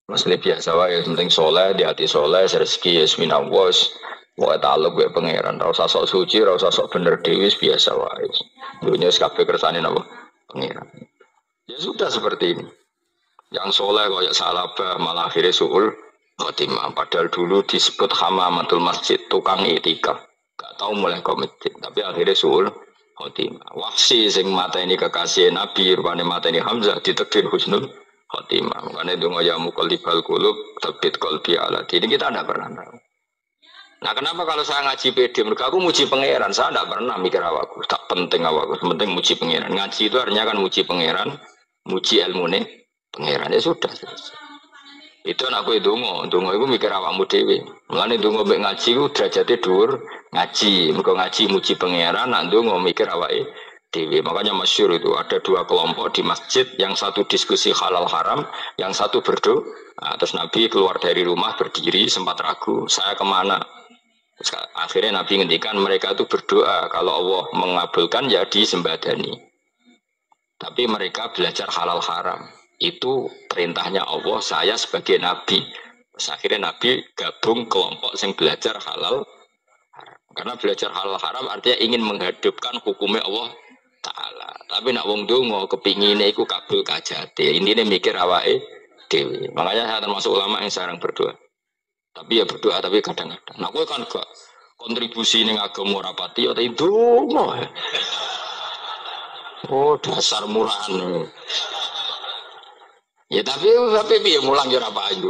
Maksudnya biasa wae, yang penting soleh, di hati soleh, rezeki yasminawas. Wae taluk wae pangeran, ora usah sok suci, ora usah sok bener dewi, biasa wae. Dunia kabeh kersane napa? Pangeran. Ya sudah seperti ini. Yang soleh kayak salabah malah akhirnya suul khotimah. Padahal dulu disebut hamamatul masjid, tukang itikaf. Gak tahu mulai ke masjid, tapi akhirnya suul khotimah. Wahsi sing mata ini kekasih Nabi, rupanya mata ini Hamzah ditakdir husnul khotimah. Makanya itu ya muqallibal qulub tabbit qalbi ala. Ini kita tidak pernah tahu. Nah kenapa kalau saya ngaji PD, mereka aku muji pangeran, saya tidak pernah mikir awakku, tak penting awakku, penting muji pangeran. Ngaji itu artinya kan muji pangeran, muji ilmu nih pangeran ya sudah. Itu anakku itu dongo itu mikir awakmu dewi. Mulane dongo mbek ngaji ku derajate dhuwur ngaji, mergo ngaji muji pangeran, nak dongo mikir awake dewi. Makanya masyhur itu ada dua kelompok di masjid, yang satu diskusi halal haram, yang satu berdoa. Nah, terus Nabi keluar dari rumah berdiri sempat ragu, saya kemana? Terus, akhirnya Nabi ngendikan mereka itu berdoa kalau Allah mengabulkan ya disembadani. Tapi mereka belajar halal haram. Itu perintahnya Allah, saya sebagai Nabi. Terus akhirnya Nabi gabung kelompok yang belajar halal haram. Karena belajar halal haram artinya ingin menghadapkan hukumnya Allah Ta'ala. Tapi nak wong dongo kepinginnya itu kabul kajati. Intinya mikir awake dewi. Makanya saya termasuk ulama yang jarang berdoa. Tapi ya berdoa, tapi kadang-kadang. Nah, gue kan gak kontribusi ini agama rapati, atau itu mau. Oh, dasar murahan. Ya tapi piye mulang ya ora payu.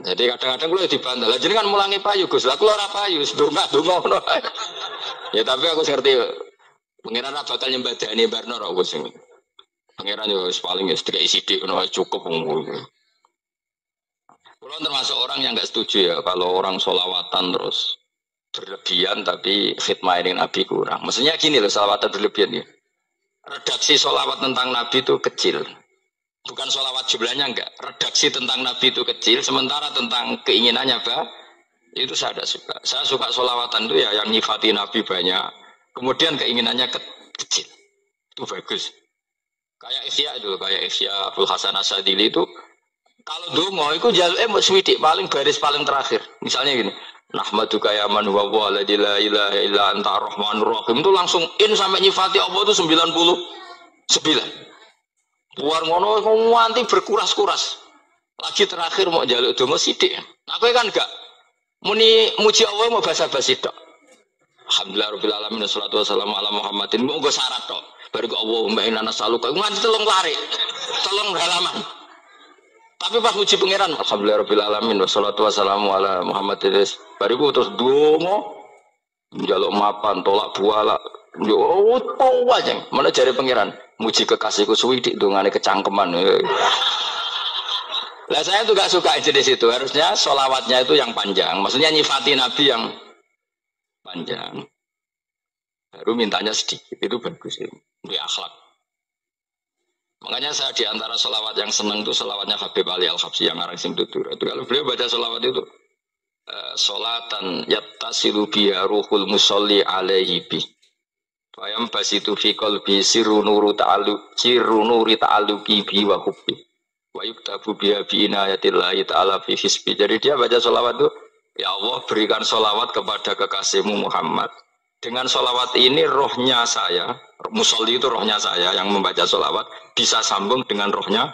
Jadi kadang-kadang kula dibantah. Lah jenengan mulangi payu Gus. Lah kula ora payu, donga ngono. Ya tapi aku ngerti pengiran ra bakal nyembadani barno ra Gus. Pengiran yo paling ya sedek sithik ngono cukup. Kula termasuk orang yang enggak setuju ya kalau orang sholawatan terus berlebihan tapi khidmah ini Nabi kurang. Maksudnya gini loh, sholawatan berlebihan ya. Redaksi sholawat tentang Nabi itu kecil. Bukan sholawat jumlahnya enggak. Redaksi tentang Nabi itu kecil, sementara tentang keinginannya itu saya tidak suka. Saya suka sholawatan itu ya yang nyifati Nabi banyak. Kemudian keinginannya kecil. Itu bagus. Kayak Ihya Abdul Hasan Asadili itu kalau dongo itu jaluk swidik paling baris paling terakhir. Misalnya gini, nahmaduka ya man huwa la ilaha illa anta arrahmanur rahim, itu langsung in sampai nyifati Allah itu 99. Buar ngono nganti berkuras-kuras. Lagi terakhir mau jaluk dongo sithik. Nah kowe kan enggak muni muji Allah mau basa-basi tok. Alhamdulillah rabbil alamin wassalatu wassalamu ala Muhammadin. Mau nggo syarat tok. Baru Allahumma inna nas'aluka nganti telung lari. Telung halaman. Tapi pas muji pangeran, alhamdulillah rabbil alamin wassalatu wassalamu ala Muhammadin. Bariku terus dongo njaluk mapan, tolak buala. Yo aja. Mana jare pangeran? Muji kekasihku suwidik dongane kecangkeman. Lah saya tuh gak suka jenis itu. Harusnya sholawatnya itu yang panjang. Maksudnya nyifati Nabi yang panjang. Baru mintanya sedikit. Itu bagus itu. Itu akhlak. Makanya saya diantara sholawat yang senang itu sholawatnya Habib Ali Al-Habsyi yang ngarang Sim Tutur. Itu kalau beliau baca sholawat itu sholatan yattasilu biha ruhul musolli alaihi bi. Fayam basitu fi qalbi sirru nuri ta'aluki bi wa hubbi. Wa yuktabu biha bi inayatillahi ta'ala fi hisbi. Jadi dia baca sholawat itu, ya Allah berikan sholawat kepada kekasihmu Muhammad. Dengan sholawat ini rohnya saya, musolli itu rohnya saya yang membaca sholawat, bisa sambung dengan rohnya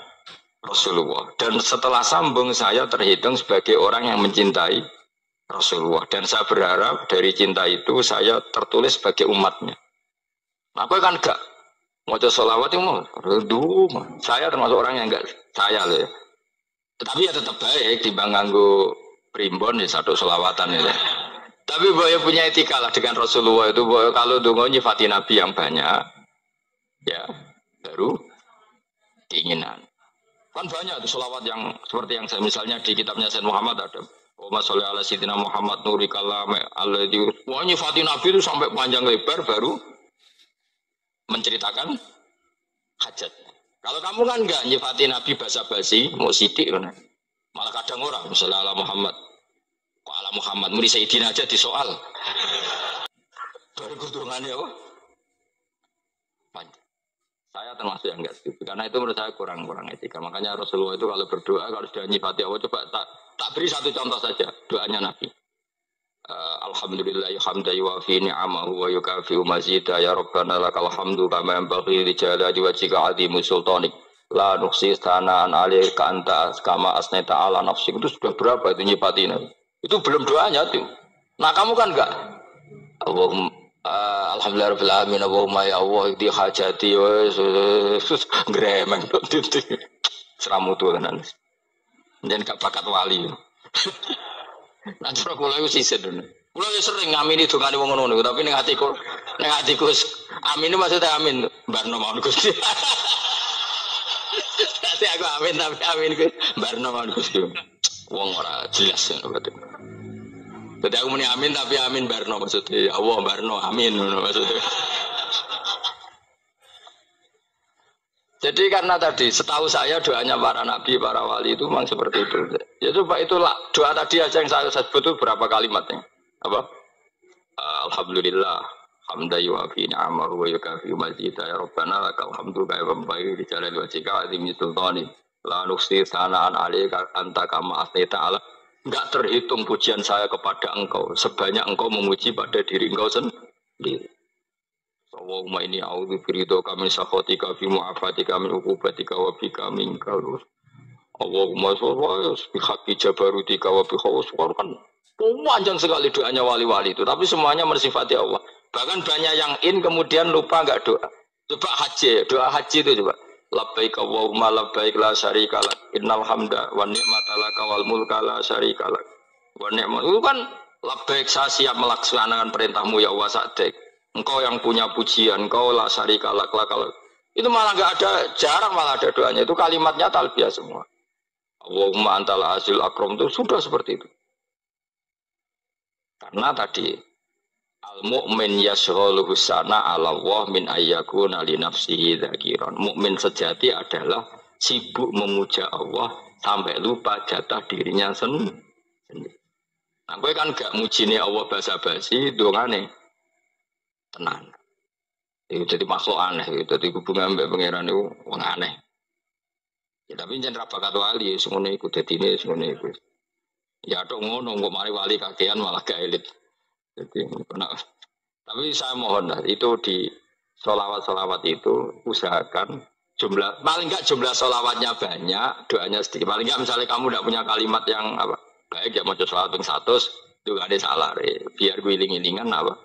Rasulullah. Dan setelah sambung saya terhitung sebagai orang yang mencintai Rasulullah. Dan saya berharap dari cinta itu saya tertulis sebagai umatnya. Nah, aku kan enggak mau sholawat itu mau, saya termasuk orang yang enggak saya loh ya. Tetapi ya tetap baik dibanding nganggo primbon ya satu sholawatan ya. Tapi boyo punya etika lah dengan Rasulullah itu, boyo kalau dongo nyifati Nabi yang banyak, ya baru keinginan. Kan banyak tuh sholawat yang seperti yang saya misalnya di kitabnya Sayyid Muhammad ada. Allahumma sholli ala sayyidina Muhammad nuri kalam alladzi. Wah nyifati Nabi itu sampai panjang lebar baru menceritakan hajat. Kalau kamu kan enggak nyifati Nabi basa-basi, mau sidik kan. Malah kadang orang misalnya ala Muhammad. Kok ala Muhammad muri Sayyidina aja disoal. Baru kutungannya apa? Panjang. Saya termasuk yang enggak setuju karena itu menurut saya kurang etika. Makanya Rasulullah itu kalau berdoa kalau sudah nyifati Allah coba tak beri satu contoh saja doanya Nabi. Alhamdulillah hamdan yuwafi ni'amahu wa yukafi'u mazida ya rabbana lakal hamdu kama yanbaghi li jalali wajhika 'azimi sultanik la nuqsi sana'an 'alaika anta kama asnaita 'ala nafsik. Itu sudah berapa itu nyifatin itu belum doanya tuh. Nah kamu kan enggak Allahumma alhamdulillah rabbil alamin Allahumma ya Allah di hajati wes gremeng itu seramu tuh tenan dan gak bakat wali. Nanti kula iku sisih dene. Kula yo sering ngamini dongane wong ngono tapi ning atiku amin maksudnya amin barno mawon Gusti. Nanti aku amin tapi amin ku barno mawon Gusti. Wong ora jelas ngono berarti. Jadi aku muni amin tapi amin barno maksudnya Allah barno amin ngono maksudnya. Jadi karena tadi setahu saya doanya para nabi, para wali itu memang seperti itu. Ya coba itulah doa tadi aja yang saya sebut itu berapa kalimatnya? Apa? Alhamdulillah, hamdan yuwafi ni'amahu wa yukafi mazida ya rabbana lakal hamdu kaya bambai di jalali wajhika azimi sultani la nuqsi sana'an 'alaika anta kama asnaita 'ala. Enggak terhitung pujian saya kepada engkau sebanyak engkau memuji pada diri engkau sendiri. Allahumma inni a'udzu biridhoka min sakhatika fi mu'afatika min uqubatika wa bika minkal. Allahumma sholli bi haqqi jabarutika wa bi khawfika kan panjang sekali doanya wali-wali itu tapi semuanya mensifati Allah. Bahkan banyak yang kemudian lupa enggak doa. Coba haji, doa haji itu coba. Labbaik Allahumma labbaik la syarika lak innal hamda wan ni'mata laka wal mulka la syarika lak. Wa ni'mat itu kan labbaik saya siap melaksanakan perintahmu ya Allah sa'dik. Engkau yang punya pujian, engkau la syarika lak. Itu malah enggak ada, jarang malah ada doanya. Itu kalimatnya talbiyah semua. Allahumma antal azil akram itu sudah seperti itu. Karena tadi al-mu'min yashghaluhu sana 'ala Allah min ayyakuna li nafsihi dzakiran. Mukmin sejati adalah sibuk memuja Allah sampai lupa jatah dirinya sendiri. Nah, kowe kan gak mujine Allah basa-basi dongane. Tenang. Itu jadi makhluk aneh, itu jadi hubungan mbek pangeran itu wong aneh. Ya tapi jangan rapakat wali, semuanya ikut ini, semuanya ikut. Ya dong ngono, kok mari wali kakean malah gak elit. Jadi, tapi saya mohon lah, itu di solawat itu usahakan jumlah, paling enggak jumlah solawatnya banyak, doanya sedikit. Paling enggak misalnya kamu tidak punya kalimat yang apa baik ya mau solawat yang 100, itu gak ada salah, biar gue iling-ilingan apa.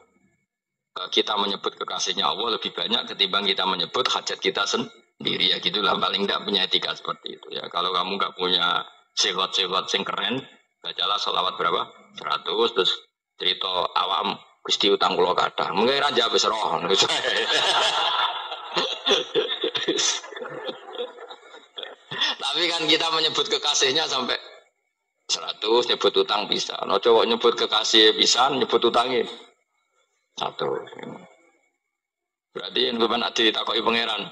Kita menyebut kekasihnya Allah lebih banyak ketimbang kita menyebut hajat kita sendiri ya gitulah paling tidak punya etika seperti itu ya. Kalau kamu nggak punya sehot-sehot sing keren bacalah sholawat berapa 100 terus cerita awam Gusti utang kula kathah mungkin raja wis roh. Tapi kan kita menyebut kekasihnya sampai 100 nyebut utang bisa. No coba nyebut kekasih bisa nyebut utangnya 1. Berarti yang beban adi ditakoki pangeran.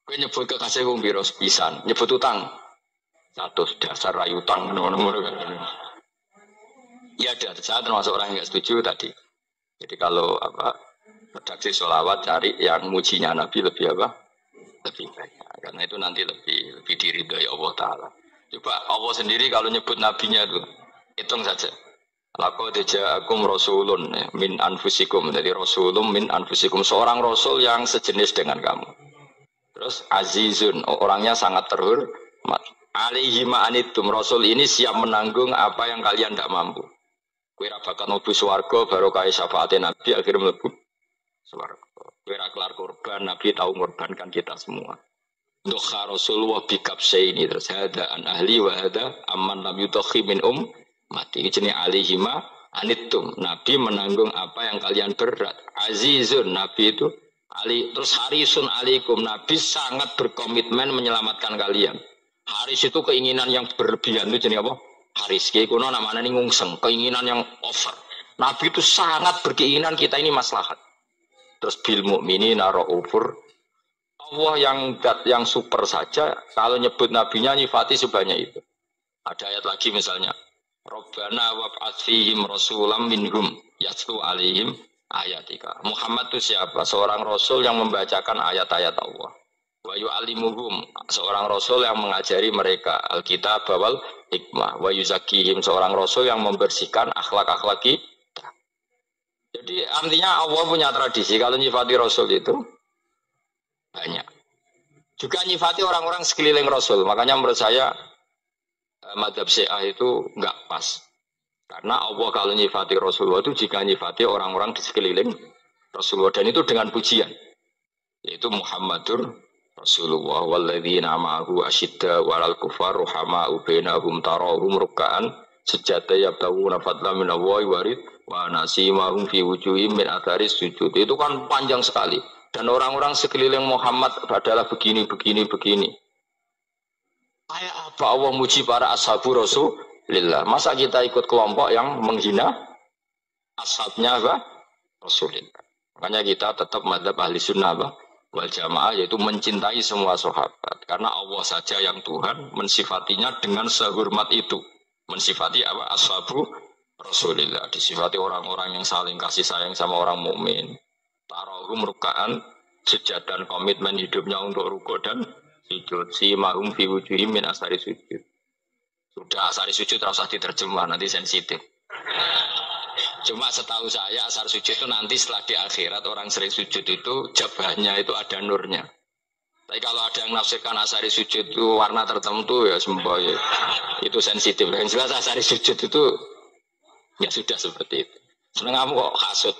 Kowe nyebut kekasih wong piro pisan, nyebut utang 100 dasar rayu utang ngono-ngono kan. Ya ada, saya termasuk orang yang enggak setuju tadi. Jadi kalau apa redaksi sholawat cari yang mujinya Nabi lebih apa? Lebih banyak. Karena itu nanti lebih diridhoi Allah Ta'ala. Coba Allah sendiri kalau nyebut nabinya itu hitung saja. Laqad ja'akum rasulun min anfusikum. Jadi rasulun min anfusikum, seorang rasul yang sejenis dengan kamu. Terus azizun, orangnya sangat terhormat. Alaihi ma'anitum, rasul ini siap menanggung apa yang kalian tidak mampu. Kowe ra bakal mlebu swarga barokah syafaate Nabi akhirnya mlebu swarga. Kowe ra kelar korban, Nabi tahu mengorbankan kita semua. Dokha Rasulullah bikabsaini terus hada an ahli wa hada amman lam yutakhi min mati jenenge alihima anitum. Nabi menanggung apa yang kalian berat. Azizun, Nabi itu ali terus harisun alaikum, Nabi sangat berkomitmen menyelamatkan kalian. Haris itu keinginan yang berlebihan itu jenenge apa? Haris ki kuno namanya ning ngungseng, keinginan yang over. Nabi itu sangat berkeinginan kita ini maslahat. Terus bil mukminina raufur. Allah yang super saja kalau nyebut nabinya nyifati sebanyak itu. Ada ayat lagi misalnya Rabbana wab'ats fihim rasulam minhum yatlu alaihim ayatika. Muhammad itu siapa? Seorang rasul yang membacakan ayat-ayat Allah. Wa yu'allimuhum, seorang rasul yang mengajari mereka alkitab wal hikmah. Wa yuzakkihim, seorang rasul yang membersihkan akhlak-akhlak kita. Jadi artinya Allah punya tradisi kalau nyifati rasul itu banyak. Juga nyifati orang-orang sekeliling rasul. Makanya menurut saya madzhab Syiah itu enggak pas. Karena Allah kalau nyifati Rasulullah itu jika nyifati orang-orang di sekeliling Rasulullah, dan itu dengan pujian, yaitu Muhammadur Rasulullah walladzina ma'ahu asyidda walal kufar ruhama'u bainahum tarahum ruk'an sujada yabtaguna fadlan minallahi warid wa nasimahum fi wujuhim min atharis sujud. Itu kan panjang sekali, dan orang-orang sekeliling Muhammad adalah begini. Kayak apa Allah muji para ashabu Rasulillah? Masa kita ikut kelompok yang menghina ashabnya apa? Rasulillah. Makanya kita tetap madzhab ahli sunnah apa? Wal jamaah, yaitu mencintai semua sahabat. Karena Allah saja yang Tuhan mensifatinya dengan sehormat itu. Mensifati apa? Ashabu Rasulillah. Disifati orang-orang yang saling kasih sayang sama orang mukmin. Tarahum ruk'an, sujud dan komitmen hidupnya untuk rukuk dan sujud. Si mahum fi wujuhim min asari sujud. Sudah asari sujud terus diterjemah, nanti sensitif. Cuma setahu saya asar sujud itu nanti setelah di akhirat orang sering sujud itu jabahnya itu ada nurnya. Tapi kalau ada yang nafsirkan asari sujud itu warna tertentu ya semua ya, itu sensitif. Yang jelas asari sujud itu ya sudah seperti itu. Seneng kamu kok hasut.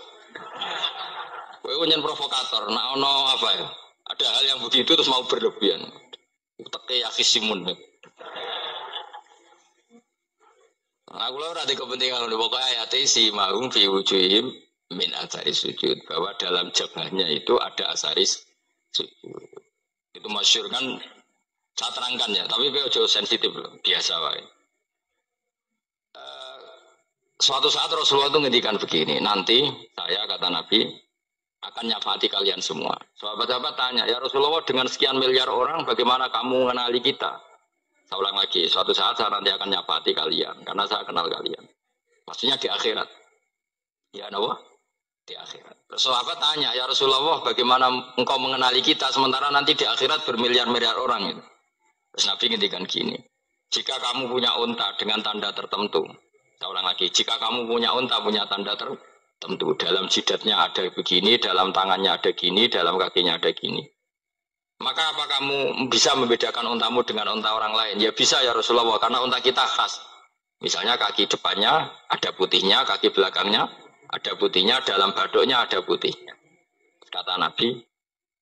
Kowe nyen provokator, nak ono apa ya? Ada hal yang begitu terus mau berlebihan. Teke ya kisimun. Nah, aku ora ada kepentingan untuk pokoknya ayat si mahum fi wujuhim min asari sujud, bahwa dalam jabahnya itu ada asaris sujud. Itu masyhur kan, saya terangkan ya, tapi jauh sensitif loh, biasa wae. Suatu saat Rasulullah itu ngendikan begini, nanti saya kata Nabi akan nyafati kalian semua. Sahabat-sahabat tanya, ya Rasulullah dengan sekian miliar orang bagaimana kamu mengenali kita? Saya ulang lagi, suatu saat saya nanti akan nyafati kalian karena saya kenal kalian. Maksudnya di akhirat. Ya Nabi, di akhirat. Sahabat tanya, ya Rasulullah bagaimana engkau mengenali kita sementara nanti di akhirat bermiliar-miliar orang itu. Terus Nabi ngendikan gini, jika kamu punya unta dengan tanda tertentu, saya ulang lagi, jika kamu punya unta punya tanda tertentu, dalam jidatnya ada begini, dalam tangannya ada gini, dalam kakinya ada gini. Maka apa kamu bisa membedakan untamu dengan unta orang lain? Ya bisa ya Rasulullah, karena unta kita khas. Misalnya kaki depannya ada putihnya, kaki belakangnya ada putihnya, dalam badoknya ada putihnya. Kata Nabi,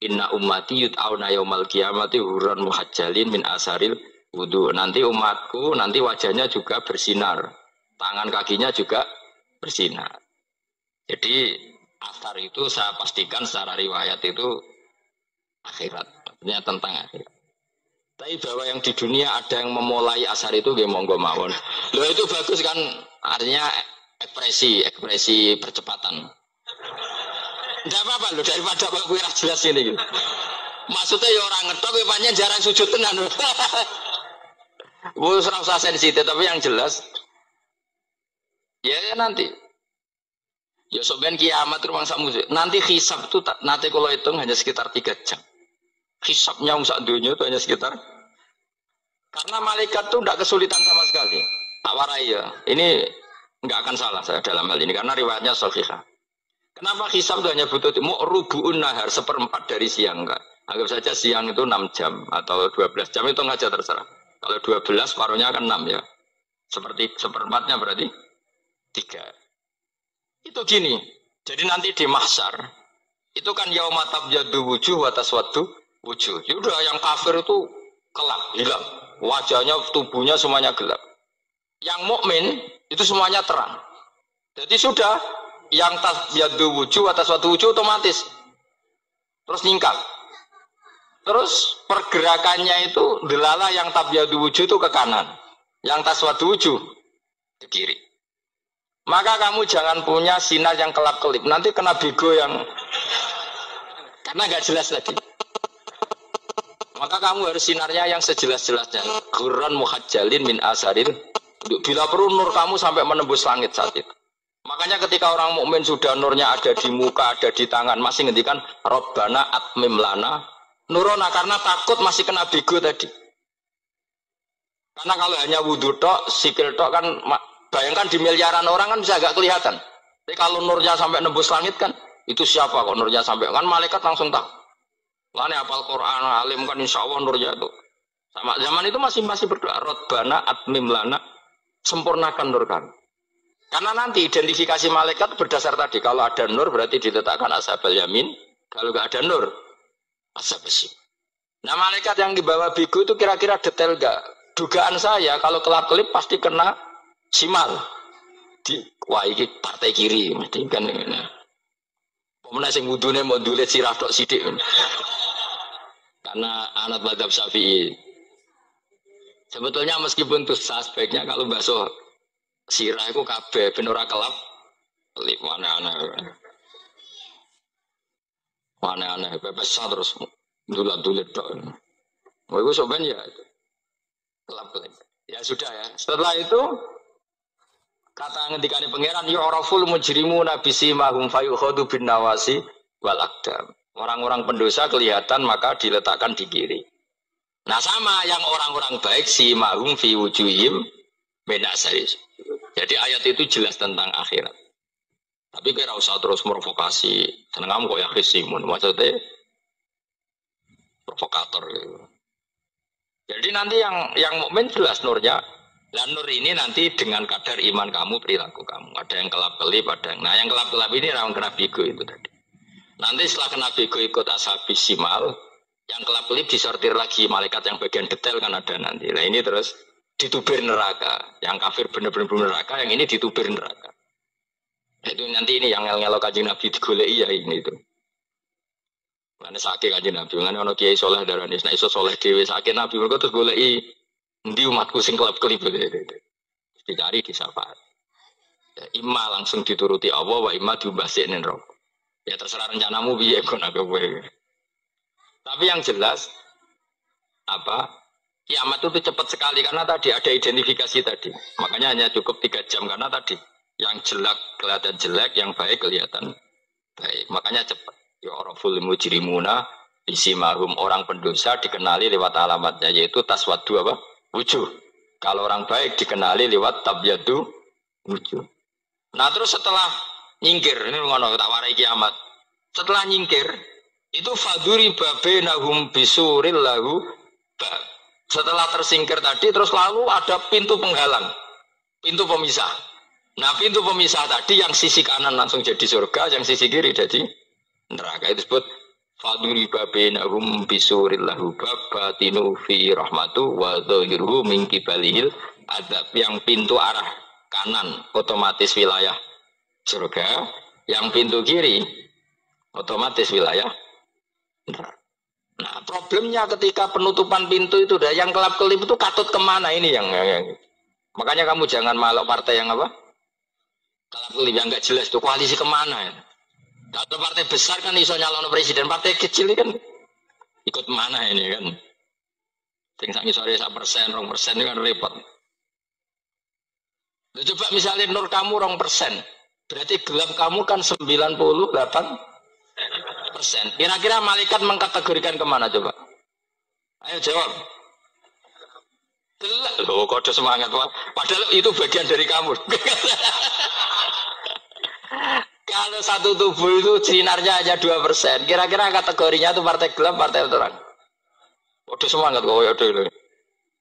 inna ummati yud'auna yaumal qiyamati hurran muhajjalin min asaril wudu. Nanti umatku, nanti wajahnya juga bersinar. Tangan kakinya juga bersinar. Jadi asar itu saya pastikan secara riwayat itu akhirat, artinya tentang akhirat. Tapi bahwa yang di dunia ada yang memulai asar itu gak monggo mawon. Loh itu bagus kan, artinya ekspresi percepatan. Tidak apa-apa loh, daripada aku jelas ini gitu. Maksudnya ya orang ngetok, panjang jarang sujud tenan. Bu serasa sensitif, tapi yang jelas ya nanti. Ya soben kiamat rumah samu. Nanti hisab itu nanti kalau hitung hanya sekitar 3 jam. Hisabnya usak dunia itu hanya sekitar. Karena malaikat itu tidak kesulitan sama sekali. Tak warai ya. Ini nggak akan salah saya dalam hal ini karena riwayatnya sahihah. Kenapa hisab itu hanya butuh rubu'un nahar, 1/4 dari siang enggak? Anggap saja siang itu 6 jam atau 12 jam itu aja terserah. Kalau 12 paruhnya akan 6 ya. Seperti 1/4-nya berarti 3. Itu gini, jadi nanti di mahsyar itu kan yaumatab jadu wujuh wa taswaddu wujuh. Yaudah yang kafir itu kelap, hilang, wajahnya, tubuhnya semuanya gelap. Yang mukmin itu semuanya terang. Jadi sudah yang tabyadu wujuh wa taswaddu wujuh otomatis terus nyingkap. Terus pergerakannya itu delala yang tabyadu wujuh itu ke kanan, yang taswaddu wujuh ke kiri. Maka kamu jangan punya sinar yang kelap-kelip. Nanti kena bego yang karena nggak jelas lagi. Maka kamu harus sinarnya yang sejelas-jelasnya. Hurran muhajjalin min asaril. Bila perlu nur kamu sampai menembus langit saat itu. Makanya ketika orang mukmin sudah nurnya ada di muka, ada di tangan, masih ngendikan Rabbana atmim lana Nurona karena takut masih kena bigo tadi. Karena kalau hanya wudhu tok, sikil tok kan, bayangkan di miliaran orang kan bisa agak kelihatan. Tapi kalau nurnya sampai nembus langit kan, itu siapa kok nurnya sampai, kan malaikat langsung tahu. Lani apal Quran, alim kan insya Allah nurnya itu. Sama zaman itu masih berdoa, Rabbana atmim lana, sempurnakan nur kami. Karena nanti identifikasi malaikat berdasar tadi, kalau ada nur berarti diletakkan ashabal yamin, kalau nggak ada nur, ashabal shimal. Nah malaikat yang dibawa bigu itu kira-kira detail gak? Dugaan saya kalau kelap-kelip pasti kena simal. Wah ini partai kiri, mesti kan ini. Pemenang sing wudune mau dulit sirah tok sidik. Karena anak mazhab Syafi'i. Sebetulnya meskipun itu sebaiknya kalau basuh sirah itu kabeh ben ora kelap kelip aneh-aneh. Aneh-aneh pepesan terus dulat-dulit tok. Oh itu sebenarnya ya kelap kelip. Ya sudah ya. Setelah itu kata ngendikane pangeran yu'raful mujrimuna bisimahum fayukhadu bin nawasi wal aqdam. Orang-orang pendosa kelihatan maka diletakkan di kiri. Nah sama yang orang-orang baik simahum fi wujuhim minasaris. Jadi ayat itu jelas tentang akhirat. Tapi kira usah terus provokasi. Seneng kamu kok ya khisimun maksudnya provokator gitu. Jadi nanti yang mukmin jelas nurnya. Dan nur ini nanti dengan kadar iman kamu, perilaku kamu. Ada yang kelap-kelip, ada yang... Nah yang kelap-kelip ini yang kena bigo itu tadi. Nanti setelah kena bigo ikut ashabis simal, yang kelap-kelip disortir lagi, malaikat yang bagian detail kan ada nanti. Nah ini terus ditubir neraka. Yang kafir benar-benar neraka, yang ini ditubir neraka. Itu nanti ini yang ngel-ngelok Kanjeng Nabi digoleki ya ini itu. Karena sakit Kanjeng Nabi, karena ono kiai soleh darani, nah iso soleh dewe sakit Nabi, mereka terus goleki di umatku sing kelap-kelip dicari di syafaat. Ya, imma langsung dituruti Allah, wa imma diumbasinin roh. Ya terserah rencanamu piye kon aku kowe. Tapi yang jelas apa? Kiamat itu cepat sekali karena tadi ada identifikasi tadi. Makanya hanya cukup 3 jam karena tadi yang jelek kelihatan jelek, yang baik kelihatan baik. Makanya cepat. Ya oraful mujrimuna bisimahum, orang pendosa dikenali lewat alamatnya yaitu taswadu apa? Wujuh. Kalau orang baik dikenali lewat tabyadu wujuh. Nah terus setelah nyingkir, ini ngono tak warai kiamat. Setelah nyingkir, itu faduri babenahum bisuril lahu bab. Setelah tersingkir tadi, terus lalu ada pintu penghalang, pintu pemisah. Nah pintu pemisah tadi yang sisi kanan langsung jadi surga, yang sisi kiri jadi neraka. Itu disebut faduri babenahum bisuril lahu bab batinu fi rahmatu wa dhahiruhu min kibalihil adab. Yang pintu arah kanan otomatis wilayah surga, yang pintu kiri otomatis wilayah neraka. Nah problemnya ketika penutupan pintu itu dah yang kelap-kelip itu katut kemana ini yang makanya kamu jangan malok partai yang apa kelap-kelip yang nggak jelas itu koalisi kemana ya. Kalau partai besar kan iso nyalon presiden, partai kecil ini kan ikut mana ini kan? Tinggal sore 1%, 2% ini kan repot. Coba misalnya nur kamu 2%, berarti gelap kamu kan 98%. Kira-kira malaikat mengkategorikan kemana coba? Ayo jawab. Gelap. Loh, kode semangat Pak. Padahal itu bagian dari kamu. Kalau satu tubuh itu sinarnya hanya 2%, kira-kira kategorinya itu partai gelap, partai terang. Udah semangat kok, udah.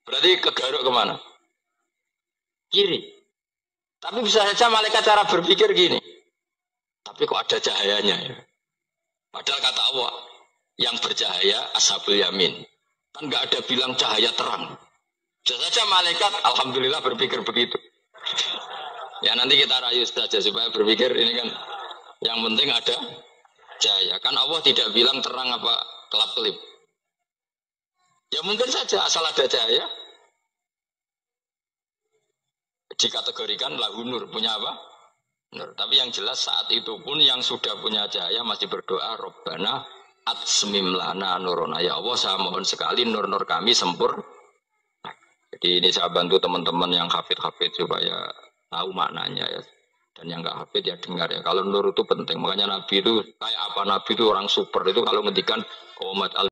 Berarti kegaruk kemana? Kiri. Tapi bisa saja malaikat cara berpikir gini. Tapi kok ada cahayanya ya? Padahal kata Allah, yang bercahaya ashabul yamin. Kan nggak ada bilang cahaya terang. Bisa saja malaikat, alhamdulillah berpikir begitu. Ya nanti kita rayu saja supaya berpikir ini kan. Yang penting ada cahaya. Kan Allah tidak bilang terang apa kelap-kelip. Ya mungkin saja asal ada cahaya. Dikategorikan lahu nur. Punya apa? Nur. Tapi yang jelas saat itu pun yang sudah punya cahaya masih berdoa. Rabbana atsmim lana nurona. Ya Allah saya mohon sekali nur-nur kami sempurna. Jadi ini saya bantu teman-teman yang hafid-hafid supaya tahu maknanya ya. Dan yang nggak hafid ya dengar ya. Kalau nur itu penting. Makanya Nabi itu kayak apa? Nabi itu orang super. Itu kalau ngendikan umat al